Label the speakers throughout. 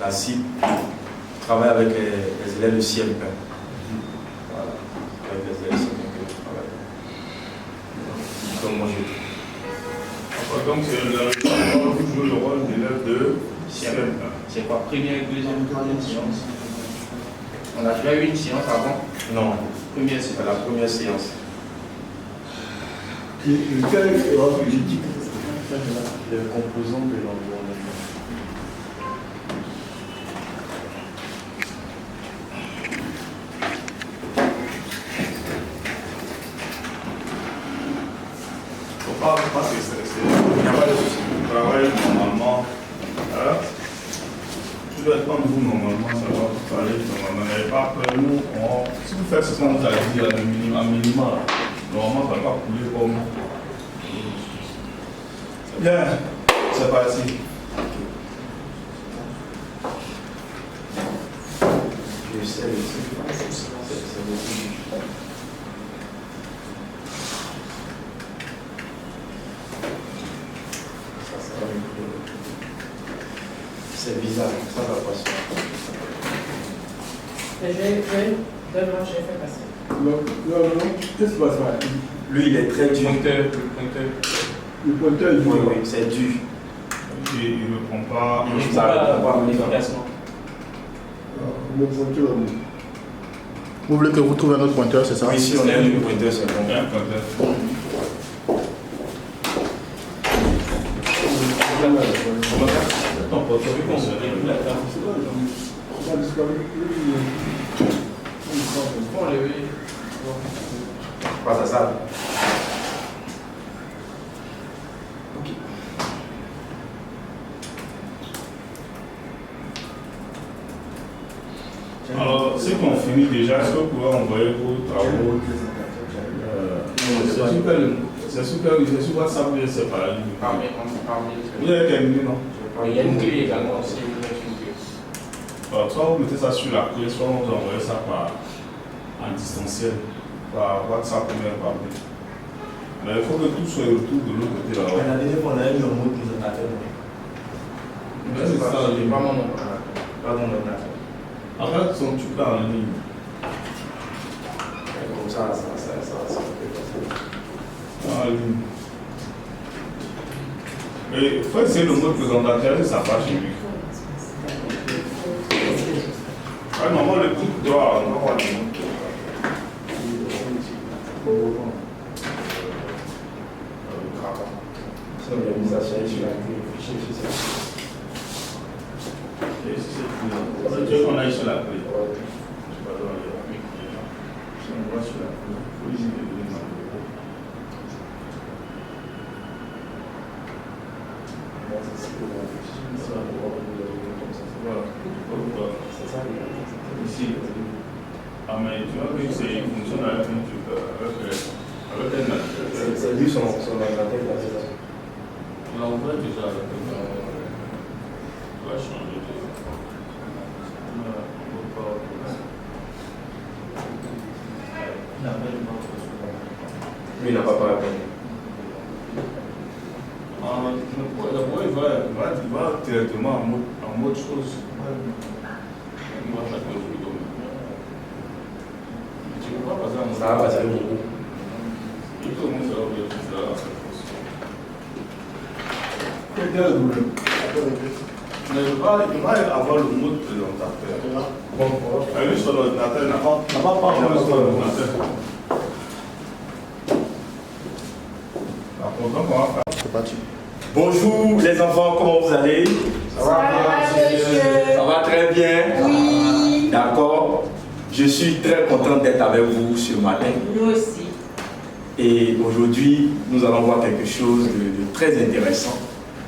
Speaker 1: la cible, travaille avec les élèves de CM1. Voilà, avec les élèves de CM1 que je travaille. Donc moi je...
Speaker 2: Donc vous jouez le rôle d'élève de CM1.
Speaker 3: C'est quoi? Première, deuxième, troisième séance? On a déjà eu une séance avant?
Speaker 1: Non,
Speaker 3: Première
Speaker 1: c'est
Speaker 3: séance.
Speaker 1: la première séance.
Speaker 4: Lequel est votre politique?
Speaker 1: Les composants de l'environnement.
Speaker 2: Faut pas se stresser. Il n'y a pas de souci. Vous travaillez normalement. Hein? Tu dois être comme vous normalement, ça va vous parler normalement. N'ayez pas peur. Nous, si vous faites ce qu'on vous a dit à minima, normalement, ça ne va pas couler comme. Bien, c'est parti.
Speaker 1: Je sais, c'est bizarre, ça va pas se faire.
Speaker 5: Demain, je vais faire passer.
Speaker 4: Non, qu'est-ce qui va se faire?
Speaker 1: Lui, il est très dur.
Speaker 4: Le pointeur, il
Speaker 1: Oui, oui, c'est dur.
Speaker 2: Il ne répond pas.
Speaker 3: Je ne sais pas efficacement.
Speaker 4: Le pointeur. Vous voulez que vous trouviez un autre pointeur, c'est ça?
Speaker 1: Oui, si on a un pointeur, c'est bon.
Speaker 2: Un pointeur.
Speaker 3: Ton portefeuille qu'on se réunit la table. Bon, les
Speaker 1: Pas à ça. Ok.
Speaker 2: Alors, c'est qu'on finit déjà. Est-ce que vous pouvez envoyer vos travaux? C'est sur WhatsApp, c'est pas là. Vous avez terminé, non?
Speaker 3: Il y a une clé également aussi.
Speaker 2: Alors, soit vous mettez ça sur la clé, soit vous envoyez ça en distanciel, par WhatsApp ou même par mail. Mais il faut que tout soit retour de l'autre côté là-bas.
Speaker 1: La dernière fois, on a eu un mot présentateur.
Speaker 2: Mais c'est ça,
Speaker 3: C'est pas mon nom.
Speaker 1: Pas mon ordinateur.
Speaker 2: en fait, son truc là en ligne.
Speaker 1: Comme ça,
Speaker 2: En ligne. Et il faut essayer le mot présentateur et ça passe chez lui. Ah, normalement, le truc doit avoir le mot.
Speaker 1: C'est l'organisation sur la fichier, c'est ça.
Speaker 2: Et si c'est plus. Tu veux qu'on aille sur la clé. Je sais pas dans les amis. Si on voit sur la clé, il faut essayer de donner ma clé. Voilà. Ici. Ah, mais tu vois que c'est une fonction avec un truc, avec un acteur.
Speaker 1: C'est lui son ordinateur, c'est ça.
Speaker 2: On l'envoie déjà avec un. On va changer de.
Speaker 1: Lui, il n'a pas répondu.
Speaker 2: D'abord, il va directement en mode chose. Il va faire le vidéo. Tu ne peux pas passer en mode.
Speaker 1: Ça va passer beaucoup.
Speaker 2: Il faut que ça va bien tout ça.
Speaker 4: Quel est le problème?
Speaker 2: Mais il va avoir le mode présentateur. Bon, lui sur l'ordinateur, il n'a pas avoir sur l'ordinateur. D'accord, donc on va faire.
Speaker 4: C'est parti.
Speaker 1: Bonjour les enfants, comment vous allez?
Speaker 5: Ça va, monsieur?
Speaker 1: Ça va très bien?
Speaker 5: Oui.
Speaker 1: D'accord. Je suis très content d'être avec vous ce matin.
Speaker 5: Nous aussi.
Speaker 1: Et aujourd'hui, nous allons voir quelque chose de très intéressant.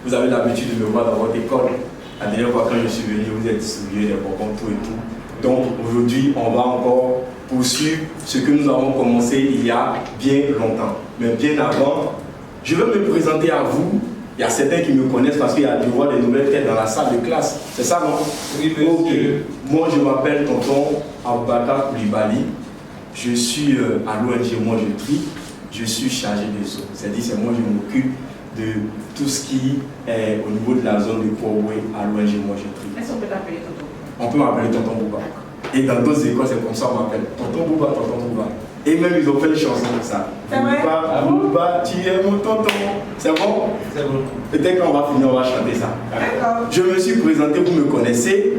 Speaker 1: Vous avez l'habitude de me voir dans votre école. La dernière fois quand je suis venu, vous êtes distribué des bonbons, tout et tout. Donc aujourd'hui, on va encore poursuivre ce que nous avons commencé il y a bien longtemps. Mais bien avant, je vais me présenter à vous. Il y a certains qui me connaissent parce qu'il y a du voir des nouvelles têtes dans la salle de classe. C'est ça, non?
Speaker 3: Oui, monsieur.
Speaker 1: Moi, je m'appelle Tonton Aboubakar Koulibaly. Je suis à l'ONG Moi Je Trie. Je suis chargé des eaux. C'est-à-dire, c'est moi, je m'occupe de tout ce qui est au niveau de la zone de Kouroué à l'ONG Mojetri.
Speaker 5: Est-ce qu'on peut t'appeler Tonton?
Speaker 1: On peut m'appeler Tonton Bouba. Et dans d'autres écoles, c'est comme ça qu'on m'appelle. Tonton Bouba, Tonton Bouba. Et même ils ont fait une chanson comme ça.
Speaker 5: C'est vrai?
Speaker 1: Bouba, tu es mon tonton. C'est bon?
Speaker 3: C'est bon.
Speaker 1: Peut-être qu'on va finir, on va chanter ça.
Speaker 5: D'accord.
Speaker 1: Je me suis présenté, vous me connaissez.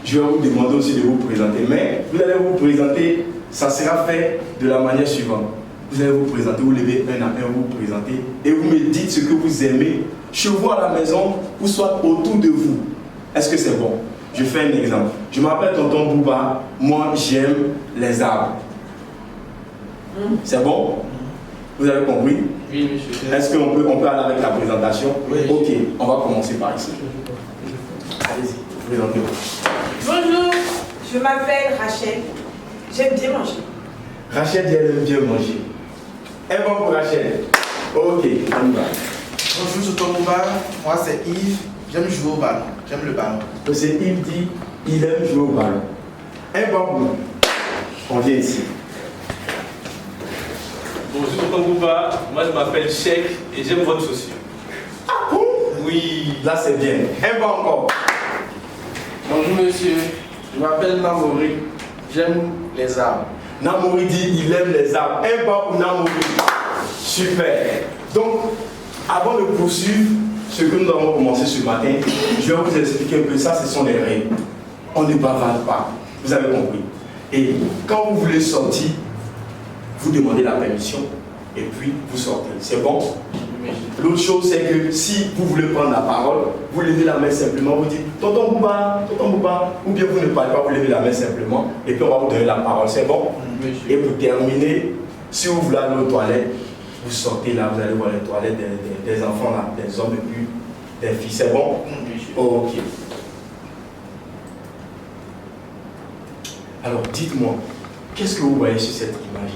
Speaker 1: Je vais vous demander aussi de vous présenter. Mais vous allez vous présenter, ça sera fait de la manière suivante. Vous allez vous présenter, vous levez un à un, vous vous présentez et vous me dites ce que vous aimez chez vous à la maison ou soit autour de vous. Est-ce que c'est bon? Je fais un exemple. Je m'appelle Tonton Bouba, moi j'aime les arbres. C'est bon? Vous avez compris?
Speaker 3: Oui, monsieur.
Speaker 1: Est-ce qu'on peut aller avec la présentation?
Speaker 3: Oui.
Speaker 1: Ok, on va commencer par ici. Allez-y, présentez-vous.
Speaker 5: Bonjour, je m'appelle Rachel. J'aime bien manger.
Speaker 1: Rachel dit elle aime bien manger. Un bon pour Rachel. Ok, on y va.
Speaker 6: Bonjour Tonton Bouba, moi c'est Yves, j'aime jouer au ballon, j'aime le ballon.
Speaker 1: C'est Yves dit il aime jouer au ballon. Un bon pour. On vient ici.
Speaker 7: Bonjour Tonton Bouba, moi je m'appelle Cheikh et j'aime votre chaussure.
Speaker 1: Ah bon?
Speaker 7: Oui.
Speaker 1: Là c'est bien. Un bon encore.
Speaker 3: Bonjour monsieur, je m'appelle Namori, j'aime les arbres.
Speaker 1: Namori dit il aime les arbres. Un bon pour Namori. Super. Donc, avant de poursuivre ce que nous avons commencé ce matin, je vais vous expliquer un peu ça, ce sont les règles. On ne bavarde pas. Vous avez compris. Et quand vous voulez sortir, vous demandez la permission et puis vous sortez. C'est bon? L'autre chose, c'est que si vous voulez prendre la parole, vous levez la main simplement, vous dites Tonton Bouba, ou bien vous ne parlez pas, vous levez la main simplement et puis on va vous donner la parole. C'est bon? Et pour terminer, si vous voulez aller aux toilettes, vous sortez là, vous allez voir les toilettes des enfants là, des hommes et puis des filles. C'est bon? Ok. Alors dites-moi, qu'est-ce que vous voyez sur cette image?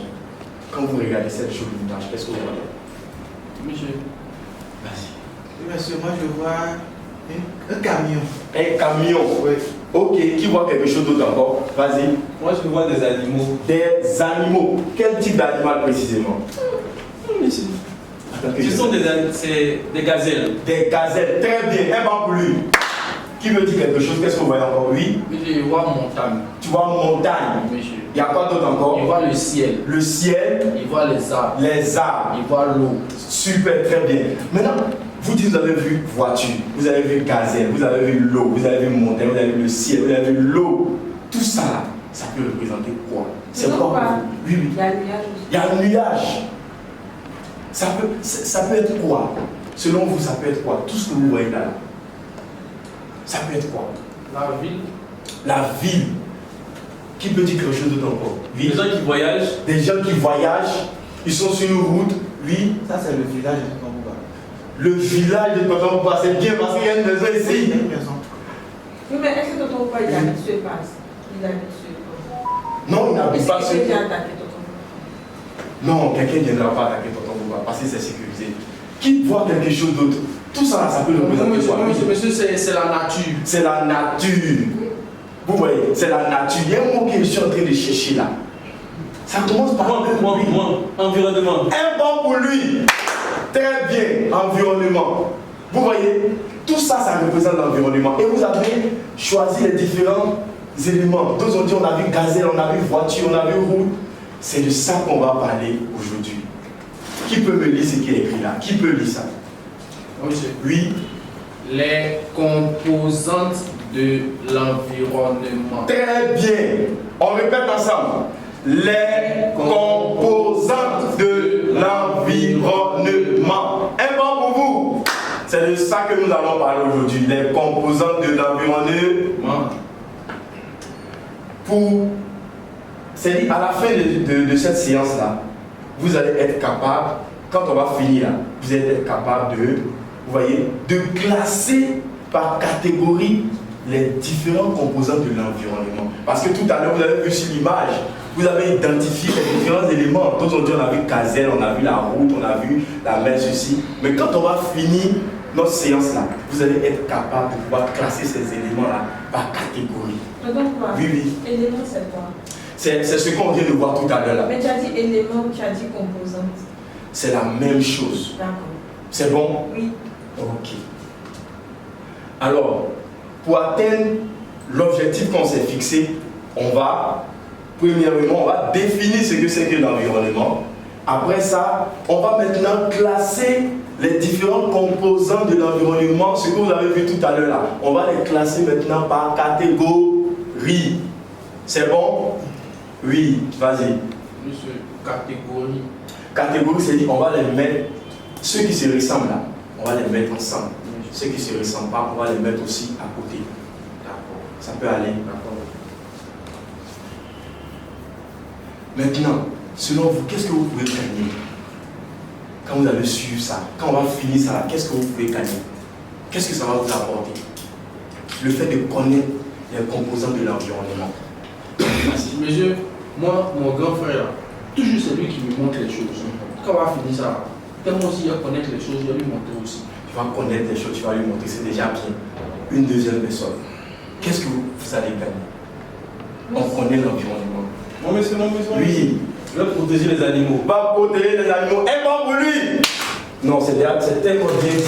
Speaker 1: Quand vous regardez cette jolie image, qu'est-ce que vous voyez?
Speaker 3: Monsieur.
Speaker 1: Vas-y.
Speaker 6: Oui monsieur, moi je vois un camion.
Speaker 1: Un camion.
Speaker 6: Oui.
Speaker 1: Ok, qui voit quelque chose d'autre encore? Vas-y.
Speaker 7: Moi je vois des animaux.
Speaker 1: Des animaux. Quel type d'animal précisément?
Speaker 7: Ce sont des gazelles.
Speaker 1: Des gazelles. Très bien. Un banc pour lui. Qui veut dire quelque chose? Qu'est-ce que vous voyez encore? Oui.
Speaker 3: Monsieur, je vois montagne.
Speaker 1: Tu vois montagne.
Speaker 3: Monsieur.
Speaker 1: Il y a quoi d'autre encore?
Speaker 3: Il voit le ciel.
Speaker 1: Le ciel.
Speaker 3: Il voit les arbres.
Speaker 1: Les arbres.
Speaker 3: Il voit l'eau.
Speaker 1: Super, très bien. Maintenant, vous dites, vous avez vu voiture, vous avez vu gazelle, vous avez vu l'eau, vous avez vu montagne, vous avez vu le ciel, vous avez vu l'eau. Tout ça, là, ça peut représenter quoi? C'est quoi pour vous? Oui, oui.
Speaker 5: Il y a le nuage aussi.
Speaker 1: Il y a le nuage. Ça peut être quoi? Selon vous, ça peut être quoi? Tout ce que vous voyez là. Ça peut être quoi?
Speaker 3: La ville.
Speaker 1: La ville. Qui peut dire quelque chose d'autre encore?
Speaker 7: Des gens qui voyagent.
Speaker 1: Des gens qui voyagent, ils sont sur une route. Oui.
Speaker 6: Ça c'est le village de Tonton Bouba.
Speaker 1: Le village de Tonton Bouba, c'est bien parce qu'il y a une maison
Speaker 6: Il y a
Speaker 1: ici.
Speaker 6: une maison.
Speaker 5: Oui, mais est-ce que Tonton Bouba il habite sur place? Il habite sur
Speaker 1: Non, il n'habite
Speaker 5: Est-ce
Speaker 1: pas
Speaker 5: que
Speaker 1: sur.
Speaker 5: quelqu'un a attaqué Tonton Bouba?
Speaker 1: Non, quelqu'un ne viendra pas attaquer Tonton Bouba parce que c'est sécurisé. Qui voit quelque chose d'autre? Tout ça, ça peut représenter quoi?
Speaker 3: Monsieur, c'est la nature.
Speaker 1: C'est la nature. Vous voyez, c'est la nature. Il y a un mot que je suis en train de chercher là. Ça commence par
Speaker 7: Environnement.
Speaker 1: un bon pour lui. Très bien, environnement. Vous voyez, tout ça, ça représente l'environnement. Et vous avez choisi les différents éléments. D'autres ont dit on a vu gazelle, on a vu voiture, on a vu route. C'est de ça qu'on va parler aujourd'hui. Qui peut me lire ce qui est écrit là? Qui peut lire ça?
Speaker 3: Monsieur.
Speaker 1: Oui.
Speaker 3: Les composantes de l'environnement.
Speaker 1: Très bien. On répète ensemble. Les composantes de l'environnement. Un bon pour vous. C'est de ça que nous allons parler aujourd'hui. Les composantes de l'environnement. C'est à la fin de cette séance-là, vous allez être capable, quand on va finir, vous allez être capable de, vous voyez, de classer par catégorie les différents composants de l'environnement. Parce que tout à l'heure, vous avez vu sur l'image, vous avez identifié les différents éléments. D'autres ont dit on a vu gazelle, on a vu la route, on a vu la mer, ceci. Mais quand on va finir notre séance-là, vous allez être capable de pouvoir classer ces éléments-là par catégorie.
Speaker 5: Tonton Bouba,
Speaker 1: Oui, oui.
Speaker 5: élément c'est quoi?
Speaker 1: C'est ce qu'on vient de voir tout à l'heure là.
Speaker 5: Mais tu as dit élément, tu as dit composante.
Speaker 1: C'est la même chose.
Speaker 5: D'accord.
Speaker 1: C'est bon?
Speaker 5: Oui.
Speaker 1: Ok. Alors, pour atteindre l'objectif qu'on s'est fixé, premièrement, on va définir ce que c'est que l'environnement. Après ça, on va maintenant classer les différents composants de l'environnement, ce que vous avez vu tout à l'heure là. On va les classer maintenant par catégorie. C'est bon? Oui, vas-y.
Speaker 3: Monsieur, catégorie.
Speaker 1: Catégorie, c'est dire on va les mettre, ceux qui se ressemblent là, on va les mettre ensemble. Ceux qui ne se ressemblent pas, on va les mettre aussi à côté. D'accord. Ça peut aller. D'accord. Maintenant, selon vous, qu'est-ce que vous pouvez gagner quand vous avez su ça? Quand on va finir ça, qu'est-ce que vous pouvez gagner? Qu'est-ce que ça va vous apporter? Le fait de connaître les composants de l'environnement.
Speaker 3: Monsieur, moi, mon grand frère, toujours c'est lui qui me montre les choses. Quand on va finir ça, tellement aussi il va connaître les choses, je vais lui montrer aussi.
Speaker 1: Tu vas connaître les choses, tu vas lui montrer, c'est déjà bien. Une deuxième personne. Qu'est-ce que vous allez gagner? On connaît l'environnement.
Speaker 7: Mon monsieur,
Speaker 1: Oui.
Speaker 7: Je vais protéger les animaux.
Speaker 1: Va protéger les animaux. Et pas pour lui. Non, c'est tellement bien dit.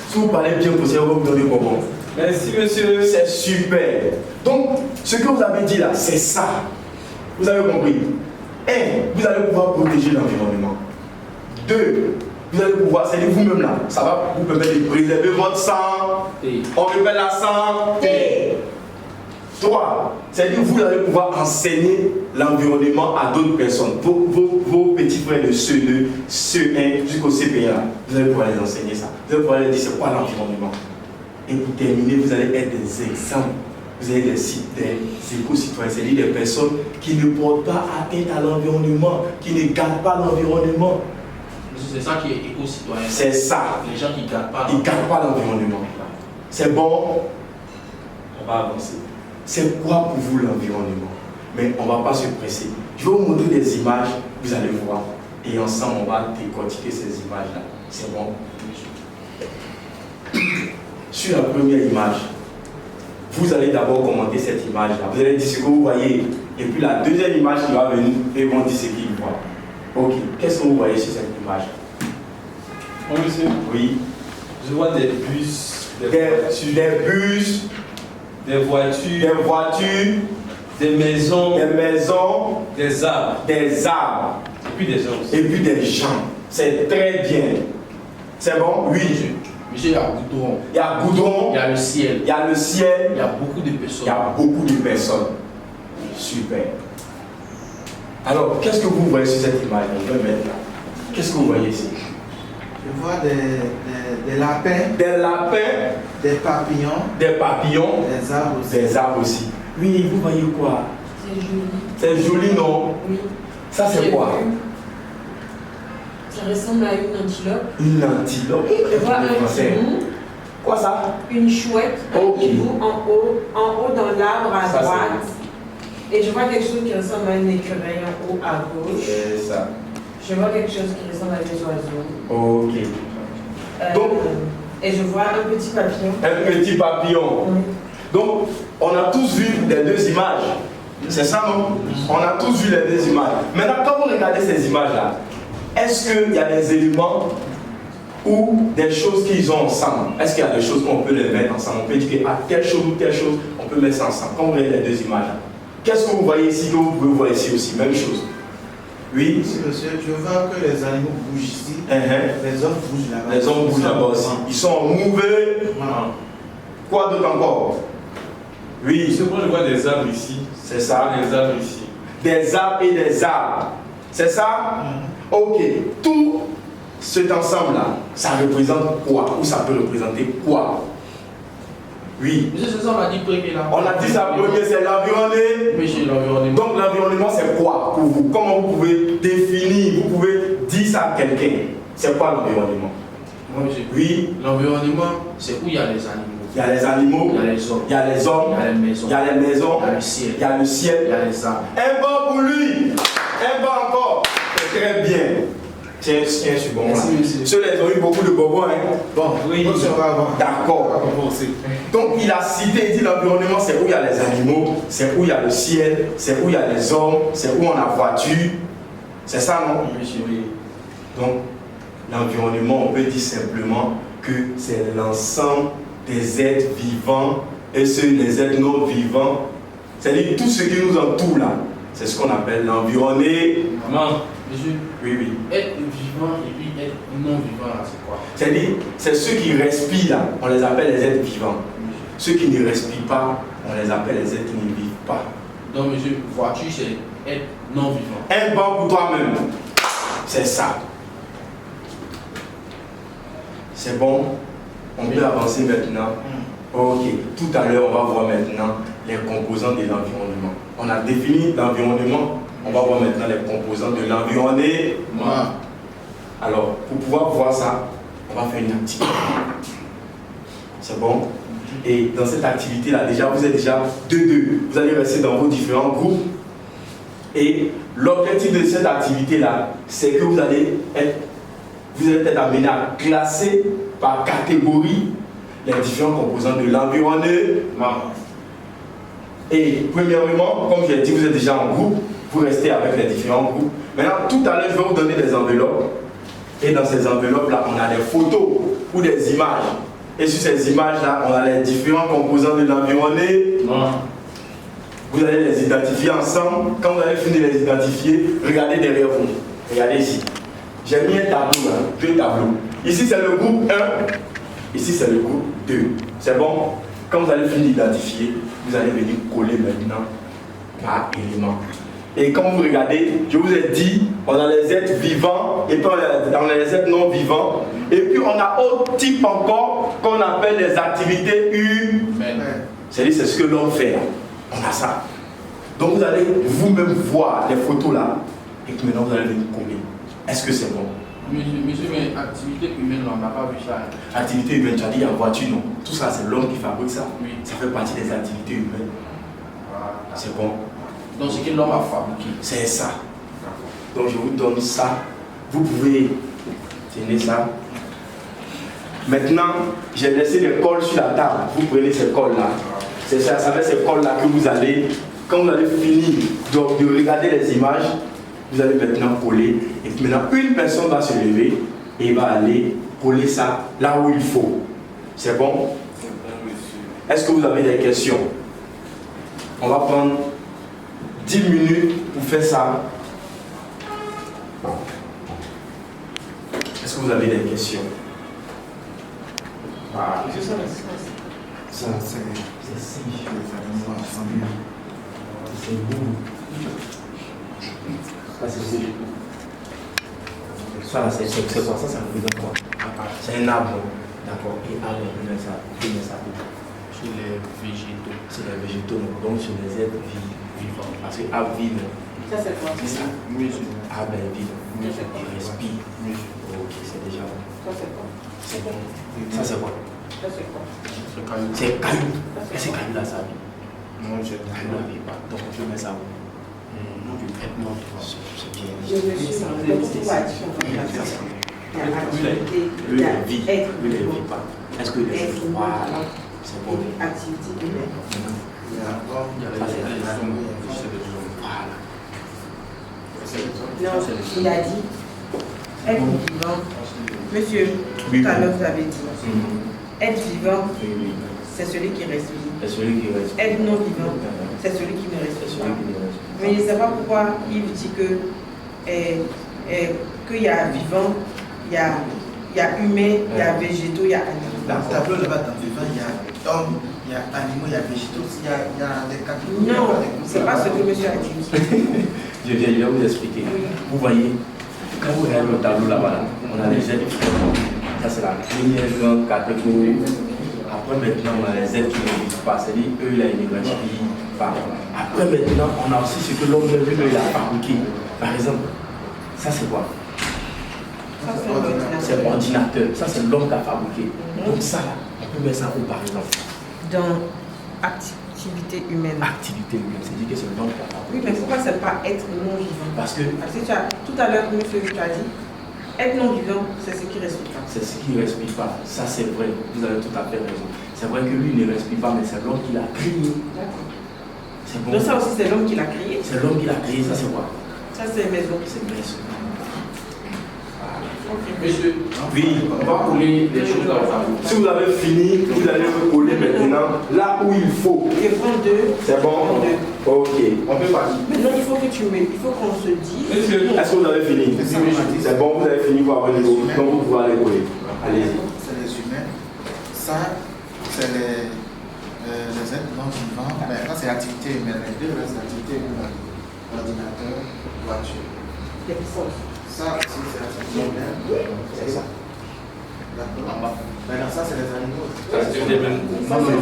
Speaker 1: Si vous parlez bien pour ça, vous me donnez bonbon.
Speaker 7: Merci monsieur.
Speaker 1: C'est super. Donc, ce que vous avez dit là, c'est ça. Vous avez compris? 1. Vous allez pouvoir protéger l'environnement. 2. Vous allez pouvoir, c'est-à-dire vous-même là, ça va vous permettre de préserver votre santé. On répète la santé. 3. C'est-à-dire vous allez pouvoir enseigner l'environnement à d'autres personnes. Vos petits frères de CE1 jusqu'au CP1, vous allez pouvoir les enseigner ça. Vous allez pouvoir leur dire c'est quoi l'environnement. Et pour terminer, vous allez être des exemples. Vous allez être des éco-citoyens, c'est-à-dire des personnes qui ne portent pas atteinte à l'environnement, qui ne gardent pas l'environnement.
Speaker 3: C'est ça qui est éco-citoyen.
Speaker 1: C'est ça.
Speaker 3: Les gens qui ne gardent pas.
Speaker 1: Ils ne gardent pas l'environnement. C'est bon. On va avancer. C'est quoi pour vous l'environnement? Mais on ne va pas se presser. Je vais vous montrer des images, vous allez voir. Et ensemble, on va décortiquer ces images-là. C'est bon? Sur la première image, vous allez d'abord commenter cette image-là. Vous allez dire ce que vous voyez. Et puis la deuxième image qui va venir, et ils vont dire ce qu'ils voient. Ok, qu'est-ce que vous voyez sur cette image?
Speaker 7: Mon monsieur.
Speaker 1: Oui.
Speaker 7: Je vois des bus,
Speaker 1: des voitures,
Speaker 7: des maisons,
Speaker 1: des arbres,
Speaker 7: et puis des gens aussi.
Speaker 1: et puis des gens. C'est très bien. C'est bon? Oui.
Speaker 3: Monsieur, il y a goudron.
Speaker 1: Il y a goudron.
Speaker 3: Il y a le ciel.
Speaker 1: Il y a le ciel.
Speaker 3: Il y a beaucoup de personnes.
Speaker 1: Il y a beaucoup de personnes. Super. Alors, qu'est-ce que vous voyez sur cette image? On va mettre là. Qu'est-ce que vous voyez ici?
Speaker 6: Je vois des lapins, des papillons, des arbres aussi.
Speaker 1: Des arbres aussi. Oui, vous voyez quoi?
Speaker 8: C'est joli.
Speaker 1: C'est joli, non?
Speaker 8: Oui.
Speaker 1: Ça, c'est quoi?
Speaker 8: Ça ressemble à une antilope.
Speaker 1: Une antilope.
Speaker 8: Je vois un hibou.
Speaker 1: Quoi ça?
Speaker 8: Une chouette, un hibou en haut dans l'arbre à
Speaker 1: Ça,
Speaker 8: droite. Et je vois quelque chose qui ressemble à une écureuil en haut à gauche.
Speaker 1: C'est ça.
Speaker 8: Je vois quelque chose qui ressemble à des oiseaux.
Speaker 1: Ok. Donc,
Speaker 8: et je vois un petit papillon.
Speaker 1: un petit papillon.
Speaker 8: Oui.
Speaker 1: Donc, on a tous vu les deux images. C'est ça, non? On a tous vu les deux images. Maintenant, quand vous regardez ces images-là, est-ce qu'il y a des éléments ou des choses qu'ils ont ensemble? Est-ce qu'il y a des choses qu'on peut les mettre ensemble? On peut dire que telle chose ou telle chose, on peut mettre ça ensemble. Quand vous regardez les deux images-là, qu'est-ce que vous voyez ici que vous pouvez voir ici aussi? Même chose. Oui?
Speaker 6: Ici, monsieur, je vois que les animaux bougent ici. Les hommes bougent là-bas.
Speaker 1: Les hommes bougent là-bas aussi. Ils sont mouvés.
Speaker 6: Voilà.
Speaker 1: Quoi d'autre encore? Oui,
Speaker 7: Monsieur, moi je vois des arbres ici.
Speaker 1: c'est ça.
Speaker 7: Des arbres ici.
Speaker 1: Des arbres et des arbres. C'est ça? Ok. Tout cet ensemble-là, ça représente quoi? Ou ça peut représenter quoi? Oui.
Speaker 3: Monsieur, c'est ça, on a dit premier là.
Speaker 1: On a dit ça premier, c'est l'environnement.
Speaker 3: Monsieur, l'environnement.
Speaker 1: Donc l'environnement, c'est quoi pour vous? Comment vous pouvez définir, vous pouvez dire ça à quelqu'un? C'est quoi l'environnement?
Speaker 3: Moi, monsieur.
Speaker 1: Oui.
Speaker 3: L'environnement, c'est où il y a les animaux.
Speaker 1: Il y a les animaux,
Speaker 3: Il y a les hommes.
Speaker 1: il y a les hommes,
Speaker 3: Il y a les maisons.
Speaker 1: il y a les maisons,
Speaker 3: Il y a le ciel.
Speaker 1: il y a le ciel,
Speaker 3: Il y a les arbres.
Speaker 1: Un bon pour lui. Un bon encore. C'est très bien. Tiens, je suis bon.
Speaker 3: Merci, monsieur.
Speaker 1: Ceux-là, ils ont eu beaucoup de bonbons. Hein?
Speaker 6: Bon,
Speaker 3: Oui.
Speaker 6: on va avoir.
Speaker 1: D'accord. Donc, il a cité, il dit l'environnement, c'est où il y a les animaux, c'est où il y a le ciel, c'est où il y a les hommes, c'est où on a voiture. C'est ça, non?
Speaker 3: Monsieur, oui.
Speaker 1: Donc, l'environnement, on peut dire simplement que c'est l'ensemble des êtres vivants et les êtres non vivants. C'est-à-dire tout ce qui nous entoure là. C'est ce qu'on appelle l'environnement.
Speaker 3: Monsieur,
Speaker 1: Oui.
Speaker 3: être vivant et puis être non vivant, là, c'est quoi?
Speaker 1: C'est-à-dire, c'est ceux qui respirent là, on les appelle les êtres vivants. Ceux qui ne respirent pas, on les appelle les êtres qui ne vivent pas.
Speaker 3: Donc, monsieur, voiture, c'est être non vivant.
Speaker 1: Un banc pour toi-même, c'est ça. C'est bon, on peut avancer maintenant. Ok, tout à l'heure, on va voir maintenant les composants de l'environnement. On a défini l'environnement, on va voir maintenant les composants de l'environnement. Alors, pour pouvoir voir ça, on va faire une activité. C'est bon? Et dans cette activité-là, déjà, vous êtes déjà deux. Vous allez rester dans vos différents groupes. Et l'objectif de cette activité-là, c'est que vous allez être amené à classer par catégorie les différents composants de l'environnement. Et premièrement, comme je l'ai dit, vous êtes déjà en groupe, vous restez avec les différents groupes. Maintenant, tout à l'heure, je vais vous donner des enveloppes. Et dans ces enveloppes-là, on a des photos ou des images. Et sur ces images-là, on a les différents composants de l'environnement. Vous allez les identifier ensemble. Quand vous allez finir de les identifier, regardez derrière vous. Regardez ici. J'ai mis un tableau, deux tableaux. Ici, c'est le groupe 1. Ici, c'est le groupe 2. C'est bon? Quand vous allez finir d'identifier, vous allez venir coller maintenant par élément. Et quand vous regardez, je vous ai dit, on a les êtres vivants et puis on a les êtres non vivants. Et puis on a autre type encore qu'on appelle les activités humaines. C'est-à-dire c'est ce que l'homme fait. On a ça. Donc vous allez vous-même voir les photos là et que maintenant vous allez venir coller. Est-ce que c'est bon?
Speaker 3: Monsieur, mais activité humaine, on n'a pas vu ça.
Speaker 1: Activité humaine, tu as dit en voiture, non? Tout ça, c'est l'homme qui fabrique ça.
Speaker 3: Oui.
Speaker 1: Ça fait partie des activités humaines. C'est bon.
Speaker 3: Donc ce que l'homme a fabriqué.
Speaker 1: C'est ça. Donc je vous donne ça. Vous pouvez tenir ça. Maintenant, j'ai laissé les cols sur la table. Vous prenez ces cols-là. C'est ça, avec ces cols-là que vous allez, quand vous allez finir de regarder les images, vous allez maintenant coller. Et puis maintenant, une personne va se lever et va aller coller ça là où il faut. C'est bon? Est-ce que vous avez des questions? On va prendre 10 minutes pour faire ça. Est-ce que vous avez des questions?
Speaker 6: Ça, c'est si les animaux ensemble.
Speaker 1: C'est vous. Ça, c'est ça, c'est quoi? Ça représente quoi? C'est un arbre. D'accord. Et arbre, on met ça.
Speaker 3: Sur les végétaux.
Speaker 1: C'est les végétaux, donc sur les êtres vivants. Parce que arbre vit.
Speaker 8: Ça, c'est quoi?
Speaker 1: C'est ça.
Speaker 3: Oui,
Speaker 1: Arbre est vivant.
Speaker 3: Oui.
Speaker 1: Il respire.
Speaker 3: Oui.
Speaker 1: Ok, c'est déjà bon.
Speaker 8: Ça, c'est quoi?
Speaker 1: C'est bon. Ça, c'est quoi?
Speaker 8: Ça, c'est quoi?
Speaker 3: C'est caillou.
Speaker 1: C'est caillou. Est-ce que caillou là, ça vit?
Speaker 3: Non, je
Speaker 1: Caillou là, vit pas. Donc, on peut mettre ça où?
Speaker 3: du traitement.
Speaker 1: C'est bien.
Speaker 8: Je me suis demandé pourquoi tu fais ça. Il y a activité,
Speaker 1: Lui,
Speaker 8: il y a
Speaker 1: il vit.
Speaker 8: être
Speaker 1: Lui, il vit pas. Est-ce que les
Speaker 8: être
Speaker 1: voilà, c'est bon.
Speaker 8: activité humaine.
Speaker 6: Il y a l'homme, il y a
Speaker 3: Ça, c'est
Speaker 6: les
Speaker 3: les
Speaker 6: animaux,
Speaker 3: hommes. C'est les hommes.
Speaker 1: Voilà.
Speaker 8: Non, il a dit être vivant. Monsieur,
Speaker 1: Oui,
Speaker 8: tout à
Speaker 1: oui.
Speaker 8: l'heure vous avez dit, être vivant,
Speaker 1: Oui, oui.
Speaker 8: c'est celui qui respire.
Speaker 1: C'est celui qui reste.
Speaker 8: Être non vivant, c'est celui qui ne
Speaker 1: C'est
Speaker 8: respire
Speaker 1: celui
Speaker 8: pas.
Speaker 1: qui reste.
Speaker 8: Mais je ne sais pas pourquoi il dit que qu'il y a vivant, il y a humain, il y a végétaux, il y a animaux.
Speaker 6: Dans le tableau là-bas, dans le vivant, il y a hommes, il y a animaux, il y a végétaux, il y a des catégories.
Speaker 8: Non, c'est pas ce que monsieur a dit.
Speaker 1: Je vais vous expliquer. Vous voyez, quand vous regardez le tableau là-bas, on a les êtres différents. Ça, c'est la première grande catégorie. Après, maintenant, on a les êtres qui ne vivent pas. C'est-à-dire, eux, là, ils ne respirent pas. Après, maintenant, on a aussi ce que l'homme de lui, il a fabriqué. Par exemple, ça, c'est quoi?
Speaker 8: Ça, c'est l'ordinateur.
Speaker 1: C'est l'ordinateur. Ça, c'est l'homme qui a fabriqué. Donc, ça, là, on peut mettre ça où, par exemple?
Speaker 8: Dans activité humaine.
Speaker 1: Activité humaine. C'est-à-dire que c'est l'homme qui a fabriqué.
Speaker 8: Oui, mais pourquoi c'est pas être non vivant?
Speaker 1: Parce que
Speaker 8: Tout à l'heure, monsieur, tu as dit, être non vivant, c'est ce qui respire pas.
Speaker 1: c'est ce qui ne respire pas. Ça, c'est vrai. Vous avez tout à fait raison. C'est vrai que lui ne respire pas, mais c'est l'homme qui l'a créé.
Speaker 8: D'accord.
Speaker 1: C'est bon.
Speaker 8: Donc ça aussi, c'est l'homme qui l'a créé.
Speaker 1: C'est l'homme qui l'a créé. Ça, c'est quoi?
Speaker 8: Ça, c'est maison.
Speaker 1: C'est maison. Voilà.
Speaker 3: Monsieur,
Speaker 1: Oui.
Speaker 3: on va coller les choses dans le tableau.
Speaker 1: Si vous avez fini, vous allez me coller maintenant là où il faut.
Speaker 8: Je prends 2.
Speaker 1: C'est bon? Ok. On peut partir.
Speaker 8: Maintenant, il faut que tu me. Il faut qu'on se dise.
Speaker 1: Est-ce que vous avez fini? C'est bon, vous avez fini pour avoir le niveau. Donc vous pouvez aller coller. Allez-y.
Speaker 6: C'est les humains. Ça, c'est les êtres non vivants. Mais ça, c'est l'activité humaine. Les deux restent l'activité humaine. Ordinateur, voiture.
Speaker 8: Les puissances.
Speaker 6: Ça, c'est l'activité humaine. C'est ça. D'accord. Maintenant, ça, c'est les animaux.
Speaker 7: Ça, c'est des mêmes.
Speaker 3: Non, non.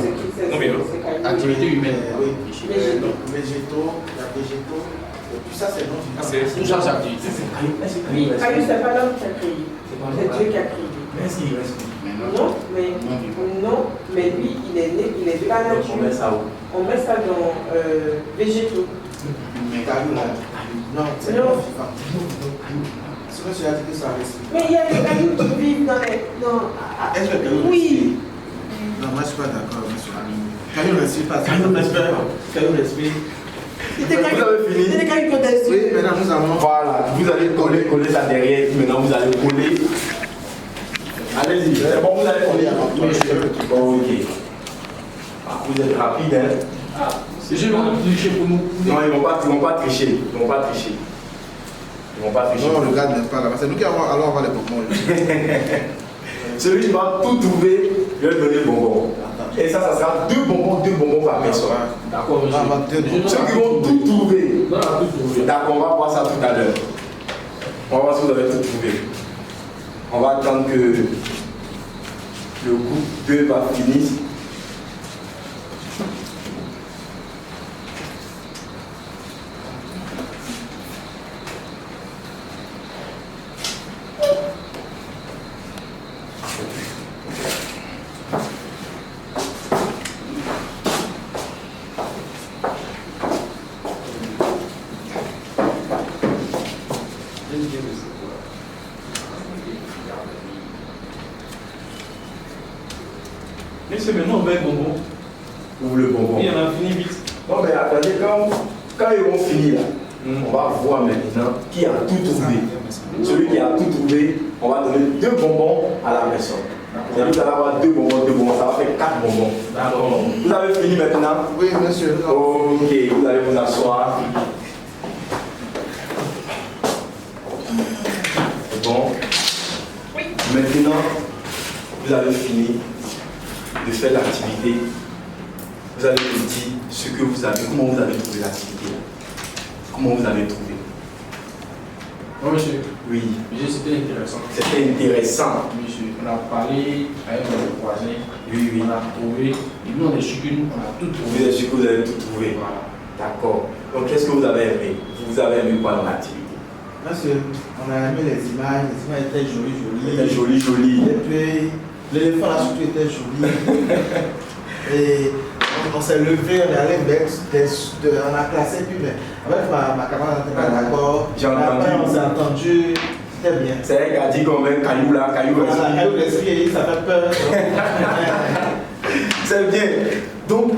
Speaker 3: Activité humaine.
Speaker 6: Oui. Végétaux, il y a végétaux. Et puis ça, c'est non vivant.
Speaker 3: Tout ça, c'est activité.
Speaker 8: Caillou, c'est pas l'homme qui a créé. C'est Dieu qui a créé. Non, mais lui, il est né, il est de la nature.
Speaker 1: On met ça où?
Speaker 8: On met ça dans végétaux.
Speaker 6: Mais caillou, là. Non, c'est non vivant. Ce que tu as dit que ça respire.
Speaker 8: Mais il y a des cailloux qui vivent dans les.
Speaker 6: Est-ce que caillou
Speaker 8: Oui.
Speaker 6: Non, moi je suis pas d'accord, monsieur. Caillou respire pas. Caillou respire. Caillou respire.
Speaker 8: C'était des cailloux qui ont des
Speaker 6: Oui,
Speaker 8: yeux.
Speaker 6: maintenant nous allons.
Speaker 1: Voilà, vous allez coller ça derrière. Maintenant vous allez coller. Allez-y, c'est bon, vous allez coller. Ok. Ah, vous êtes rapide, hein?
Speaker 3: Je vais vous tricher pour nous.
Speaker 1: Non, ils vont pas tricher. Ils vont pas tricher. Ils vont pas tricher.
Speaker 6: Non, le gars n'est pas là. C'est nous qui allons avoir les Pokémon.
Speaker 1: Celui qui va tout trouver, je vais donner bonbon. Et ça sera deux bonbons par personne.
Speaker 3: D'accord, monsieur.
Speaker 1: Ceux qui vont tout trouver.
Speaker 3: Non, on a tout trouvé.
Speaker 1: D'accord, on va voir ça tout à l'heure. On va voir si vous avez tout trouvé. On va attendre que le groupe 2 va finir.
Speaker 7: Monsieur, maintenant on met bonbon.
Speaker 1: Ouvre le bonbon.
Speaker 7: Oui, on a fini vite.
Speaker 1: Non, mais attendez, quand ils vont finir là, on va voir maintenant qui a tout trouvé. Celui qui a tout trouvé, on va donner 2 bonbons à la personne. C'est-à-dire que vous allez avoir 2 bonbons, ça va faire 4 bonbons.
Speaker 7: D'accord.
Speaker 1: Vous avez fini maintenant?
Speaker 6: Oui, monsieur.
Speaker 1: Ok, vous allez vous asseoir. C'est bon? Maintenant, vous avez fini de faire l'activité. Vous allez me dire ce que vous avez, comment vous avez trouvé l'activité. Comment vous avez trouvé?
Speaker 3: Oui, monsieur.
Speaker 1: Oui.
Speaker 3: Monsieur, c'était intéressant.
Speaker 1: C'était intéressant.
Speaker 3: Monsieur, on a parlé avec notre voisin.
Speaker 1: Oui, oui.
Speaker 3: On a trouvé. Et nous, on est sûr que nous, on a tout trouvé.
Speaker 1: Vous êtes sûr que vous avez tout trouvé?
Speaker 3: Voilà.
Speaker 1: D'accord. Donc, qu'est-ce que vous avez aimé? Vous avez aimé quoi dans l'activité?
Speaker 6: Monsieur, on a aimé les images étaient jolies.
Speaker 1: C'était joli.
Speaker 6: Et puis, l'éléphant là surtout était joli. Et on s'est levé, on est allé on a classé, puis mais avec ma camarade, on n'était pas d'accord.
Speaker 1: J'ai entendu.
Speaker 6: Après, on s'est entendu, c'était bien.
Speaker 1: C'est elle qui a dit qu'on met caillou là, caillou là.
Speaker 6: Voilà, caillou respire, ça fait peur.
Speaker 1: C'est bien. Donc,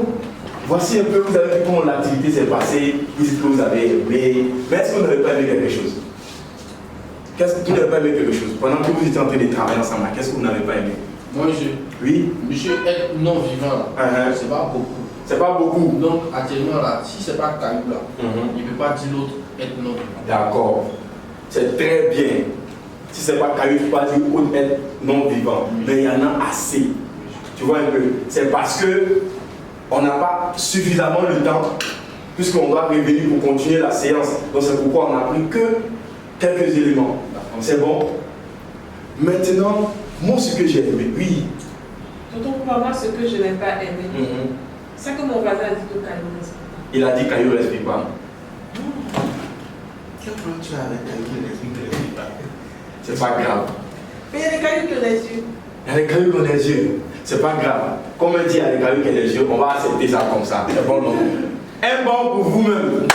Speaker 1: voici un peu, vous avez vu comment l'activité s'est passée, vous dites que vous avez aimé. Mais est-ce que vous n'avez pas aimé quelque chose? Qu'est-ce que vous n'avez pas aimé quelque chose? Pendant que vous étiez en train de travailler ensemble, qu'est-ce que vous n'avez pas aimé?
Speaker 3: Moi, monsieur.
Speaker 1: Oui?
Speaker 3: Monsieur, être non vivant là, c'est pas beaucoup.
Speaker 1: C'est pas beaucoup.
Speaker 3: Donc, actuellement là, si c'est pas caillou là, il ne peut pas dire l'autre être non vivant.
Speaker 1: D'accord. C'est très bien. Si c'est pas caillou, il ne faut pas dire autre être non vivant. Mais il y en a assez. Tu vois un peu? C'est parce que on n'a pas suffisamment le temps, puisqu'on doit revenir pour continuer la séance. Donc c'est pourquoi on n'a pris que quelques éléments. C'est bon? Maintenant, moi ce que j'ai aimé, oui.
Speaker 8: Tonton, pour moi, ce que je n'ai pas aimé, c'est que mon voisin a dit que caillou ne respire pas.
Speaker 1: Il a dit caillou ne respire pas.
Speaker 6: Quel problème tu as avec caillou qui respire pas?
Speaker 1: C'est pas grave.
Speaker 8: Mais il y a des cailloux qui ont des yeux.
Speaker 1: Il y a des cailloux qui ont des yeux. C'est pas grave. Comme on dit, il y a des cailloux qui ont des yeux, on va accepter ça comme ça. C'est bon, non? Un bon pour vous-même.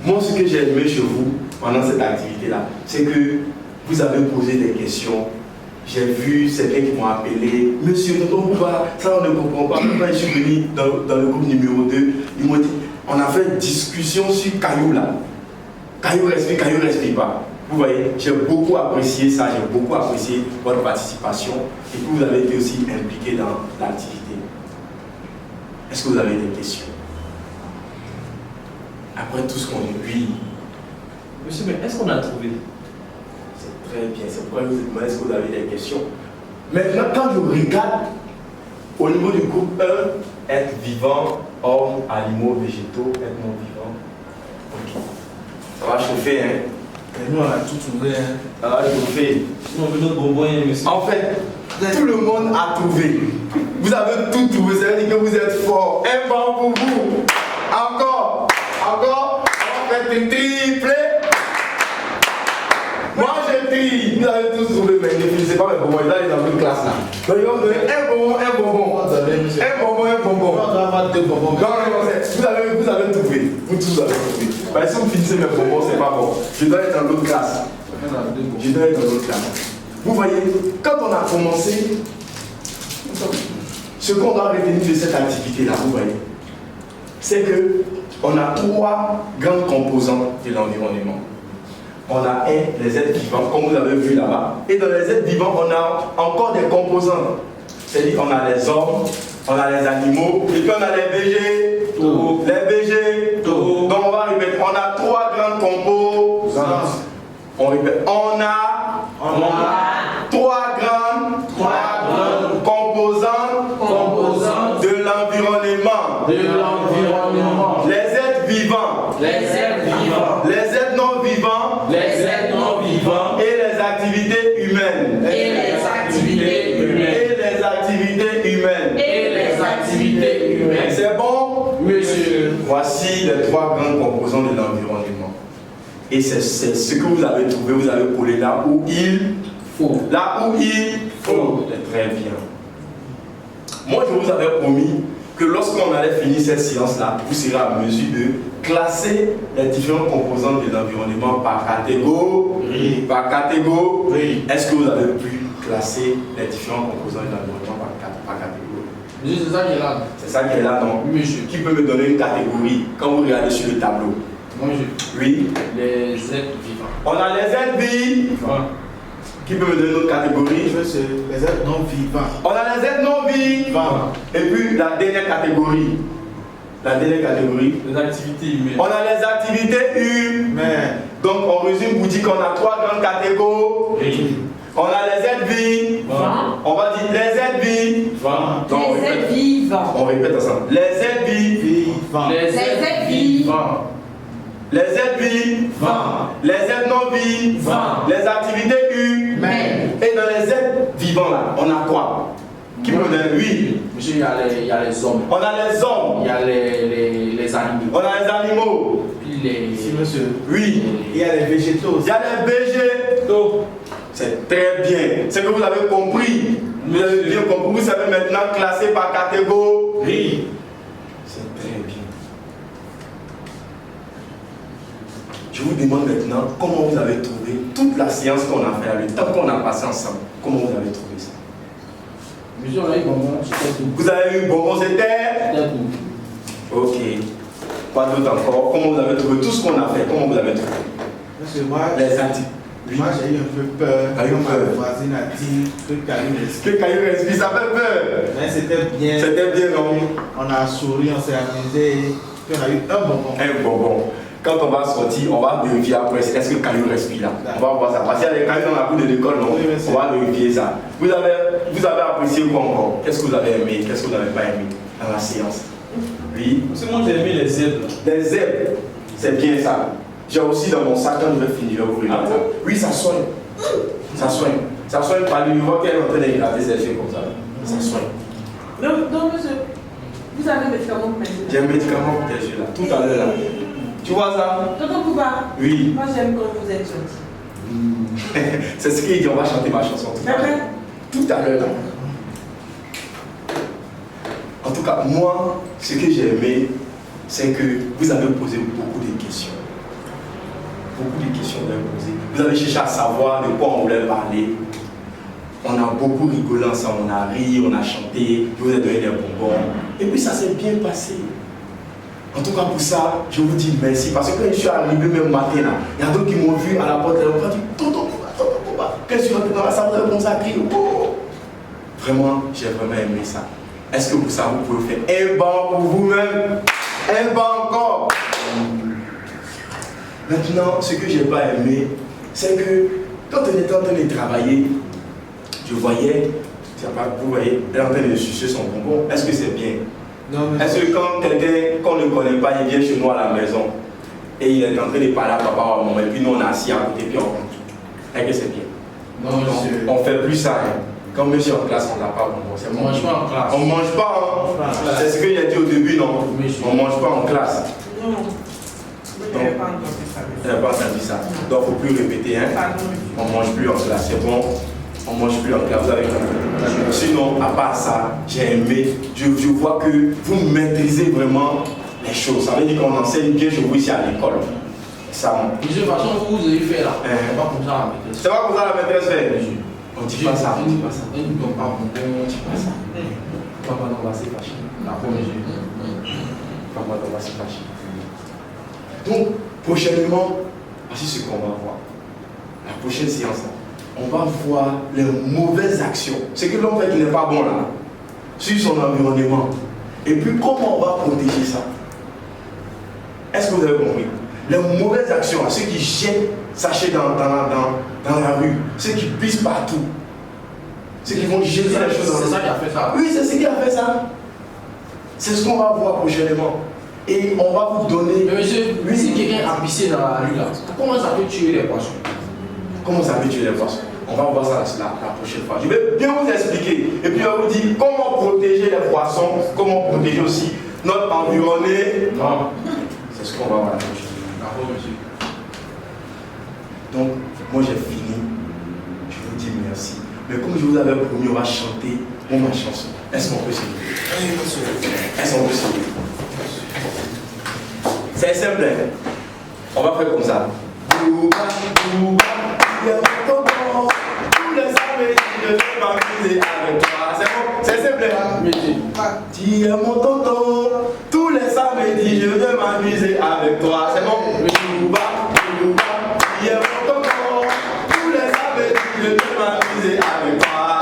Speaker 1: Moi, ce que j'ai aimé chez vous pendant cette activité-là, c'est que vous avez posé des questions. J'ai vu certains qui m'ont appelé, monsieur, tonton Bouba, ça on ne comprend pas. Quand je suis venu dans le groupe numéro 2, ils m'ont dit, on a fait une discussion sur caillou là. Caillou respire pas. Vous voyez, j'ai beaucoup apprécié ça, j'ai beaucoup apprécié votre participation et que vous avez été aussi impliqué dans l'activité. Est-ce que vous avez des questions? Après tout ce qu'on dit, oui.
Speaker 7: Monsieur, mais est-ce qu'on a trouvé?
Speaker 1: C'est très bien, c'est pourquoi je vous demande est-ce que vous avez des questions. Maintenant, quand je regarde au niveau du groupe 1, être vivant, hommes, animaux, végétaux, être non vivant. Ok. Ça va chauffer, hein?
Speaker 6: Et nous, on a tout trouvé. Hein.
Speaker 1: Ça va chauffer.
Speaker 7: On veut notre bonbon, monsieur.
Speaker 1: En fait, tout le monde a trouvé. Vous avez tout trouvé, ça veut dire que vous êtes fort. Un banc pour vous. Encore. Encore. On va faire une triplé. Moi je trie. Vous avez tous trouvé, mais ne finissez pas mes bonbons. Ils allaient dans une classe là. Donc ils vont vous donner un bonbon, un bonbon. Un bonbon, un bonbon.
Speaker 6: On doit avoir deux bonbons.
Speaker 1: Non, vous avez trouvé. Vous tous avez trouvé. Mais si vous finissez mes bonbons, c'est pas bon. Je dois être dans l'autre classe. Je dois être dans l'autre classe. Vous voyez, quand on a commencé, ce qu'on doit retenir de cette activité-là, vous voyez, c'est que on a trois grandes composantes de l'environnement. On a les êtres vivants, comme vous avez vu là-bas. Et dans les êtres vivants, on a encore des composantes. C'est-à-dire qu'on a les hommes, on a les animaux, et puis on a les végétaux. Les végétaux. Donc on va répéter, on a trois grandes composantes. On répète, on a trois grandes composantes de l'environnement. Les êtres vivants. Les êtres non vivants. Et les activités humaines. C'est bon?
Speaker 3: Monsieur.
Speaker 1: Voici les trois grandes composantes de l'environnement. Et c'est ce que vous avez trouvé, vous avez collé là où il faut. Là où il faut. C'est très bien. Moi, je vous avais promis que lorsqu'on allait finir cette séance-là, vous serez à mesure de classer les différentes composantes de l'environnement par catégorie. Par catégorie. Est-ce que vous avez pu classer les différentes composantes de l'environnement par catégorie?
Speaker 3: Monsieur, c'est ça qui est là.
Speaker 1: C'est ça qui est là, non?
Speaker 3: Oui, monsieur.
Speaker 1: Qui peut me donner une catégorie quand vous regardez sur le tableau?
Speaker 3: Moi,
Speaker 1: Oui.
Speaker 3: les êtres vivants.
Speaker 1: On a les êtres vivants. Qui peut me donner une autre catégorie?
Speaker 6: Les êtres non vivants.
Speaker 1: On a les êtres non vivants. Et puis la dernière catégorie.
Speaker 7: Les activités humaines.
Speaker 1: On a les activités humaines. Donc on résume pour dire qu'on a trois grandes catégories. On a les êtres vivants. On va dire les êtres vivants. Donc,
Speaker 5: Les êtres vivants.
Speaker 1: on répète ensemble. Les êtres vivants.
Speaker 5: Les êtres vivants.
Speaker 1: Les êtres vivants. Les êtres non vivants. Les activités humaines. Et dans les êtres vivants là, on a quoi? Qui peut donner? Oui.
Speaker 3: Monsieur, il y a les hommes.
Speaker 1: On a les hommes.
Speaker 3: Il y a les animaux.
Speaker 1: On a les animaux.
Speaker 6: Si, monsieur.
Speaker 1: Oui.
Speaker 6: Il y a les végétaux.
Speaker 1: Il y a les végétaux. C'est très bien. C'est que vous avez compris. Vous avez bien compris. Vous savez maintenant classer par catégorie. C'est très bien. Je vous demande maintenant comment vous avez trouvé toute la séance qu'on a fait, le temps qu'on a passé ensemble. Comment vous avez trouvé ça?
Speaker 3: Monsieur, on a eu bonbon, c'était tout.
Speaker 1: Vous avez eu bonbon, c'était
Speaker 3: tout.
Speaker 1: Ok. Quoi d'autre encore? Comment vous avez trouvé tout ce qu'on a fait? Comment vous avez trouvé?
Speaker 6: Monsieur, moi,
Speaker 1: Les actifs.
Speaker 6: moi j'ai eu un peu peur.
Speaker 1: Ah,
Speaker 6: Comme
Speaker 1: peur.
Speaker 6: ma voisine a dit que Caillou respire.
Speaker 1: Que Caillou respire, ça fait peur.
Speaker 6: Mais c'était bien.
Speaker 1: C'était bien, non?
Speaker 6: On a souri, on s'est amusé. Puis on a eu un bonbon.
Speaker 1: Un bonbon. Quand on va sortir, on va vérifier après est-ce que Caillou respire là. On va voir ça. Parce qu'il y a des cailloux dans la cour de l'école, non?
Speaker 6: Oui,
Speaker 1: on va vérifier ça. Vous avez apprécié quoi encore? Qu'est-ce que vous avez aimé? Qu'est-ce que vous n'avez pas aimé dans la séance? Oui.
Speaker 7: Parce que moi j'ai aimé les zèbres.
Speaker 1: Les zèbres, c'est bien ça. J'ai aussi dans mon sac quand je vais finir, je vais vous regarder ça. Oui, ça soigne. Ça soigne. Ça soigne par lui. Je vois qu'elle est en train d'égrater ses yeux comme ça. Ça soigne.
Speaker 8: Donc, monsieur, vous avez un médicament pour mes yeux.
Speaker 1: J'ai un médicament pour tes yeux là. Tout à l'heure là. Tu vois ça?
Speaker 8: Tonton Pouba,
Speaker 1: Oui.
Speaker 8: moi j'aime quand vous êtes gentil.
Speaker 1: C'est ce qu'il dit, on va chanter ma chanson tout à l'heure. Tout à l'heure là. En tout cas, moi, ce que j'ai aimé, c'est que vous avez posé beaucoup de questions. Beaucoup de questions vous avez posées. Vous avez cherché à savoir de quoi on voulait parler. On a beaucoup rigolé ensemble, on a ri, on a chanté, je vous ai donné des bonbons. Et puis ça s'est bien passé. En tout cas, pour ça, je vous dis merci. Parce que quand je suis arrivé même matin, là, il y a d'autres qui m'ont vu à la porte, ils m'ont dit tonton, qu'est-ce que tu rentres dans la salle de réponse à crier? Oh. Vraiment, j'ai vraiment aimé ça. Est-ce que vous savez, vous pouvez faire un banc pour vous-même? Un banc encore. Maintenant, ce que je n'ai pas aimé, c'est que quand on était en train de travailler, je voyais, vous voyez, elle est en train de sucer son bonbon. Est-ce que c'est bien? Est-ce que quand quelqu'un qu'on ne connaît pas, il vient chez nous à la maison et il est en train de parler à papa ou à maman et puis nous on est assis à côté et puis on compte. Est-ce que c'est bien?
Speaker 3: Non, monsieur.
Speaker 1: On ne fait plus ça. Hein. Quand monsieur en classe, on n'a pas bonbon.
Speaker 3: On ne mange pas en classe.
Speaker 1: On ne mange pas. Hein. C'est ce que j'ai dit au début, non? On ne mange pas en classe.
Speaker 5: Non. Je n'avais pas entendu ça.
Speaker 1: Je n'avais pas entendu ça. Donc il ne faut plus répéter. Hein. On ne mange plus en classe. C'est bon. On ne mange plus en classe. Vous avez compris. Sinon, à part ça, j'ai aimé. Je vois que vous maîtrisez vraiment les choses. Ça veut dire qu'on enseigne bien chez vous ici à l'école. Ça.
Speaker 3: Monsieur, de toute façon, vous avez fait là. C'est pas comme ça la maîtresse.
Speaker 1: C'est pas comme ça la maîtresse fait. On ne dit pas ça. On ne dit pas ça.
Speaker 3: On ne donne pas bon, on ne dit pas ça.
Speaker 1: Papa, on va se fâcher.
Speaker 3: D'accord, monsieur.
Speaker 1: Papa, on va se fâcher. Donc, prochainement, voici ce qu'on va voir. La prochaine séance, on va voir les mauvaises actions. Ce que l'on fait qui n'est pas bon là, sur son environnement. Et puis, comment on va protéger ça? Est-ce que vous avez compris? Les mauvaises actions, ceux qui jettent sachets dans la rue, ceux qui pissent partout, ceux qui vont jeter les choses dans la rue.
Speaker 3: C'est ça qui a fait ça.
Speaker 1: Oui, c'est ce qui a fait ça. C'est ce qu'on va voir prochainement. Et on va vous donner.
Speaker 3: Mais monsieur, si quelqu'un a pissé dans la rue là, comment ça peut tuer les poissons?
Speaker 1: Comment ça peut tuer les poissons? On va voir ça la prochaine fois. Je vais bien vous expliquer. Et puis je vais vous dire comment protéger les poissons, comment protéger aussi notre environnement. C'est ce qu'on va voir la prochaine fois.
Speaker 3: D'accord, monsieur.
Speaker 1: Donc, moi j'ai fini. Je vous dis merci. Mais comme je vous avais promis, on va chanter ma chanson. Est-ce qu'on peut se lever?
Speaker 6: Oui, monsieur.
Speaker 1: Est-ce qu'on peut se lever? C'est simple. Hein? On va faire comme ça. Tous les samedis, je vais m'amuser avec toi. C'est bon? C'est simple. Hein? Tu es mon tonton. Tous les samedis, je vais m'amuser avec toi. C'est bon? Tu es mon tonton. Tous les samedis, je vais m'amuser avec toi.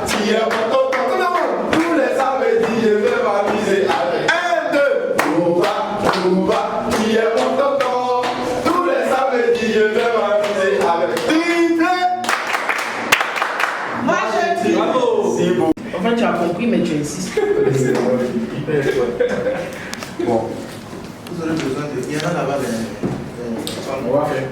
Speaker 1: Tu es mon tonton. Tous les samedis, je vais m'amuser avec toi. 1, 2. Tu es mon tonton. Tous les samedis, je vais m'amuser avec toi.
Speaker 5: Moi, je dis.
Speaker 7: Bravo!
Speaker 1: C'est beau.
Speaker 8: En fait, tu as compris, mais tu insistes.
Speaker 1: Bon.
Speaker 6: Vous aurez besoin de. Il y en a là-bas.
Speaker 3: On va faire.